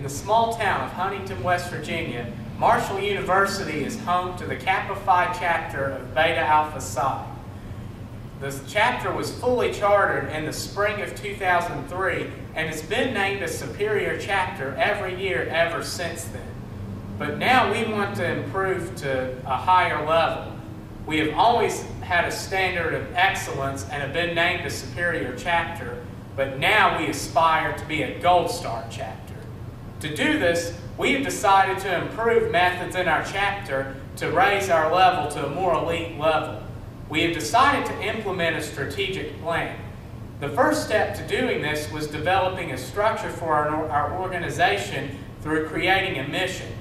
the small town of Huntington, West Virginia, Marshall University is home to the Kappa Phi chapter of Beta Alpha Psi. This chapter was fully chartered in the spring of 2003 and has been named a superior chapter every year ever since then. But now we want to improve to a higher level. We have always had a standard of excellence and have been named a superior chapter, but now we aspire to be a gold star chapter. To do this, we have decided to improve methods in our chapter to raise our level to a more elite level. We have decided to implement a strategic plan. The first step to doing this was developing a structure for our organization through creating a mission.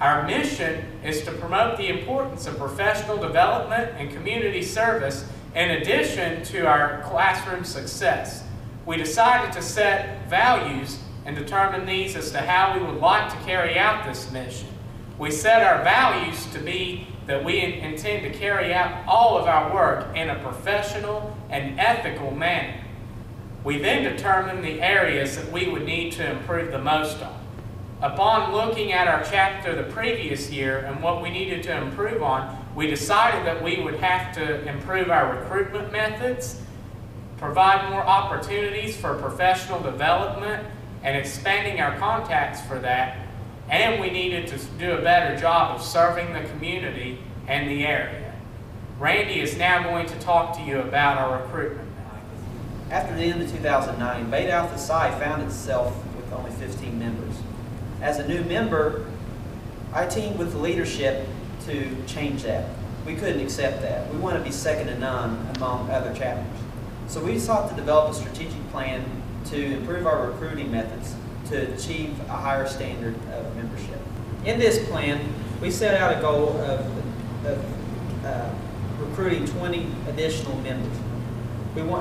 Our mission is to promote the importance of professional development and community service in addition to our classroom success. We decided to set values and determine these as to how we would like to carry out this mission. We set our values to be that we intend to carry out all of our work in a professional and ethical manner. We then determined the areas that we would need to improve the most on. Upon looking at our chapter the previous year and what we needed to improve on, we decided that we would have to improve our recruitment methods, provide more opportunities for professional development and expanding our contacts for that, and we needed to do a better job of serving the community and the area. Randy is now going to talk to you about our recruitment. After the end of 2009, Beta Alpha Psi found itself with only 15 members. As a new member, I teamed with the leadership to change that. We couldn't accept that. We want to be second to none among other chapters. So we sought to develop a strategic plan to improve our recruiting methods to achieve a higher standard of membership. In this plan, we set out a goal of recruiting 20 additional members.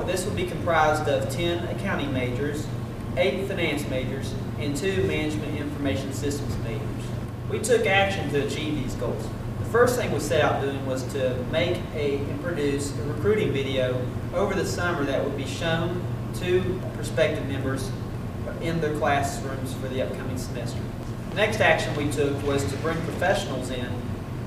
This would be comprised of 10 accounting majors, 8 finance majors, and 2 management information systems majors. We took action to achieve these goals. The first thing we set out doing was to make and produce a recruiting video over the summer that would be shown to prospective members in their classrooms for the upcoming semester. The next action we took was to bring professionals in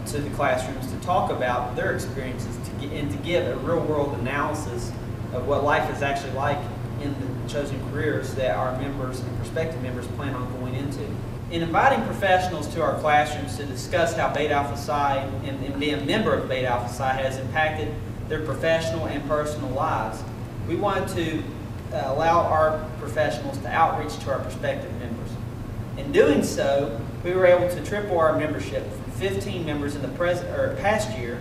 to the classrooms to talk about their experiences and to give a real-world analysis of what life is actually like in the chosen careers that our members and prospective members plan on going into. In inviting professionals to our classrooms to discuss how Beta Alpha Psi and being a member of Beta Alpha Psi has impacted their professional and personal lives, we wanted to allow our professionals to outreach to our prospective members. In doing so, we were able to triple our membership from 15 members in the past year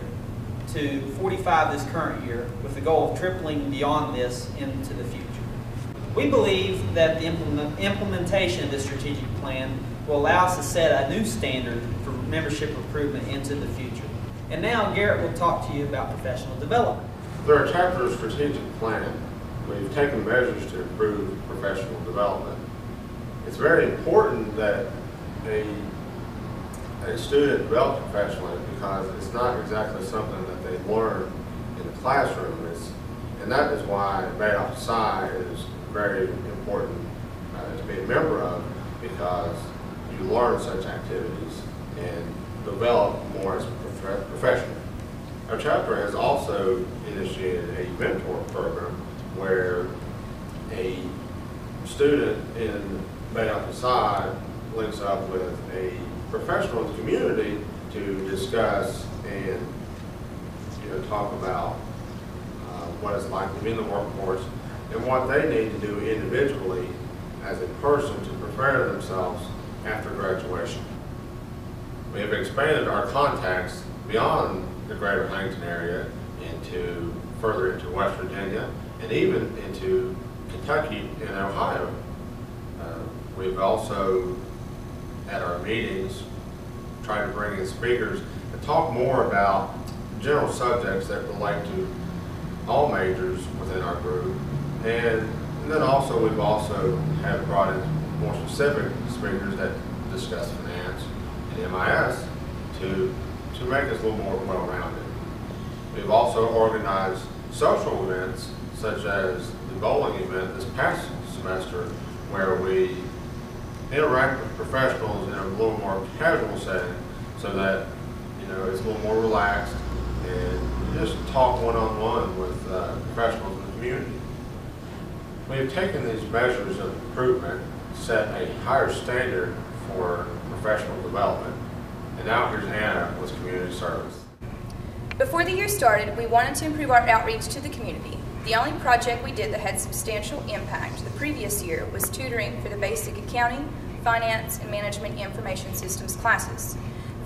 to 45 this current year, with the goal of tripling beyond this into the future. We believe that the implementation of this strategic plan will allow us to set a new standard for membership recruitment into the future. And now Garrett will talk to you about professional development. Through our chapter strategic plan, we've taken measures to improve professional development. It's very important that a student develop professionally because it's not exactly something that they learn in the classroom. And that is why Beta Alpha Psi is very important to be a member of, because you learn such activities and develop more as a professional. Our chapter has also initiated a mentor program where a student in Beta Alpha Psi links up with a professional in the community to discuss and talk about what it's like to be in the workforce and what they need to do individually as a person to prepare themselves after graduation. We have expanded our contacts beyond the greater Huntington area further into West Virginia and even into Kentucky and Ohio. We've also, at our meetings, tried to bring in speakers to talk more about general subjects that relate to all majors within our group. And then also we've have brought in more specific speakers that discuss finance and MIS to make us a little more well-rounded. We've also organized social events such as the bowling event this past semester, where we interact with professionals in a little more casual setting so that, it's a little more relaxed and you just talk one-on-one with professionals in the community. We have taken these measures of improvement, set a higher standard for professional development. And now here's Anna with community service. Before the year started, we wanted to improve our outreach to the community. The only project we did that had substantial impact the previous year was tutoring for the basic accounting, finance, and management information systems classes.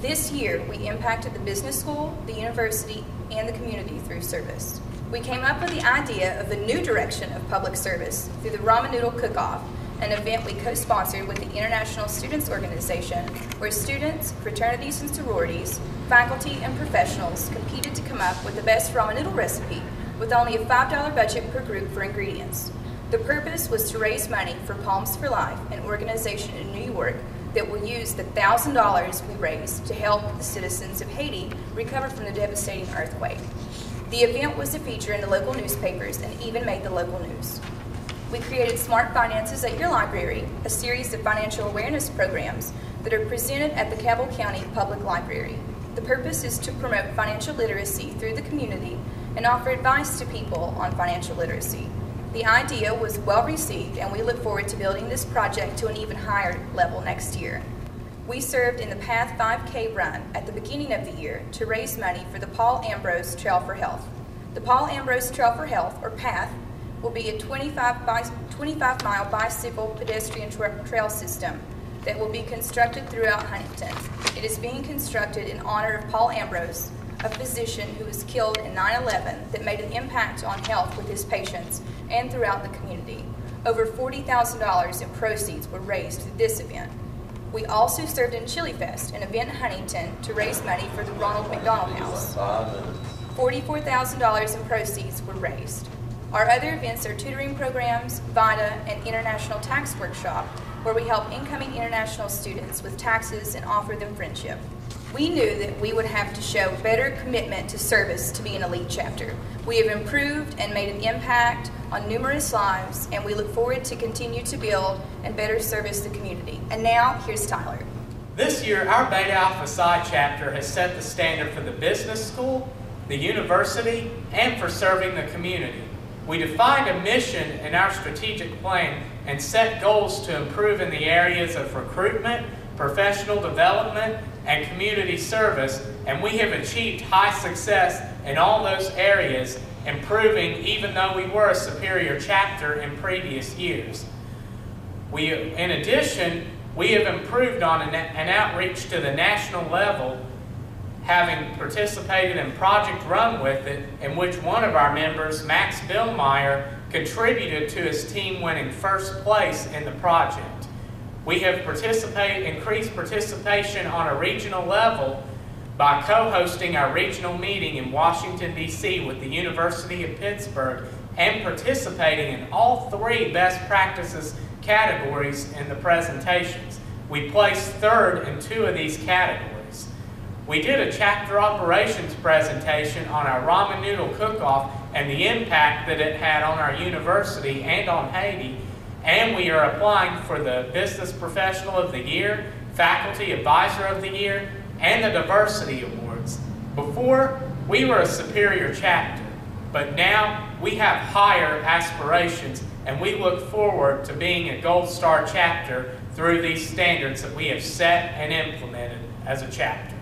This year, we impacted the business school, the university, and the community through service. We came up with the idea of a new direction of public service through the Ramen Noodle Cook-Off, an event we co-sponsored with the International Students Organization, where students, fraternities and sororities, faculty, and professionals competed to come up with the best ramen noodle recipe with only a $5 budget per group for ingredients. The purpose was to raise money for Palms for Life, an organization in New York that will use the $1,000 we raised to help the citizens of Haiti recover from the devastating earthquake. The event was a feature in the local newspapers and even made the local news. We created Smart Finances at Your Library, a series of financial awareness programs that are presented at the Cabell County Public Library. The purpose is to promote financial literacy through the community and offer advice to people on financial literacy. The idea was well received, and we look forward to building this project to an even higher level next year. We served in the Path 5K run at the beginning of the year to raise money for the Paul Ambrose Trail for Health. The Paul Ambrose Trail for Health, or PATH, will be a 25-mile bicycle pedestrian trail system that will be constructed throughout Huntington. It is being constructed in honor of Paul Ambrose, a physician who was killed in 9/11 that made an impact on health with his patients and throughout the community. Over $40,000 in proceeds were raised through this event. We also served in Chili Fest, an event in Huntington, to raise money for the Ronald McDonald House. $44,000 in proceeds were raised. Our other events are tutoring programs, Vita, and International Tax Workshop, where we help incoming international students with taxes and offer them friendship. We knew that we would have to show better commitment to service to be an elite chapter. We have improved and made an impact on numerous lives, and we look forward to continue to build and better service the community. And now, here's Tyler. This year, our Beta Alpha Psi chapter has set the standard for the business school, the university, and for serving the community. We defined a mission in our strategic plan and set goals to improve in the areas of recruitment, professional development, and community service, and we have achieved high success in all those areas, improving even though we were a superior chapter in previous years. In addition, we have improved on an outreach to the national level, having participated in Project Run With It, in which one of our members, Max Billmeyer, contributed to his team winning first place in the project. We have increased participation on a regional level by co-hosting our regional meeting in Washington, D.C. with the University of Pittsburgh and participating in all 3 best practices categories in the presentations. We placed 3rd in 2 of these categories. We did a chapter operations presentation on our ramen noodle cook-off and the impact that it had on our university and on Haiti, and we are applying for the Business Professional of the Year, Faculty Advisor of the Year, and the Diversity Awards. Before, we were a superior chapter, but now we have higher aspirations, and we look forward to being a Gold Star chapter through these standards that we have set and implemented as a chapter.